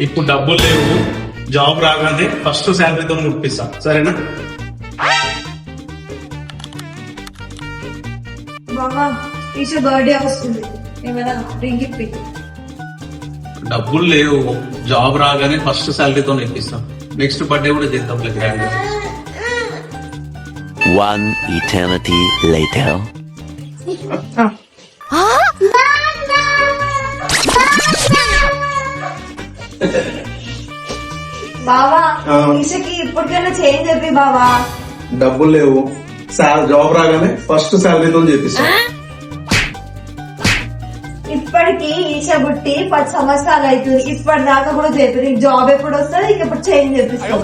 ఇప్పుడు డబ్బులు లేవు, జాబ్ రాగానే ఫస్ట్ శాలరీతో ముట్టిస్తా, సరేనా? బాబా ఈషా బర్త్డే వస్తుంది, ఏమైనా రింగ్ ఇప్పి. డబ్బులు లేవు, జాబ్ రాగానే ఫస్ట్ శాలరీతో ఇప్పిస్తాం. నెక్స్ట్ బర్త్డే కూడా చేద్దాం. One eternity later. బావా ఈషకి ఇప్పటికైనా చేంజ్ చెప్పి బావా. డబ్బులు లేవు, జాబ్ రాగానే ఫస్ట్ శాలరీతో చేపిస్తాం. ఇప్పటికి ఈష పుట్టి 10 సంవత్సరాలు అవుతుంది, ఇప్పటి దాకా కూడా చెప్పి నీకు జాబ్ ఎప్పుడు వస్తుంది, ఇక ఇప్పుడు చేంజ్ చేపిస్తాం.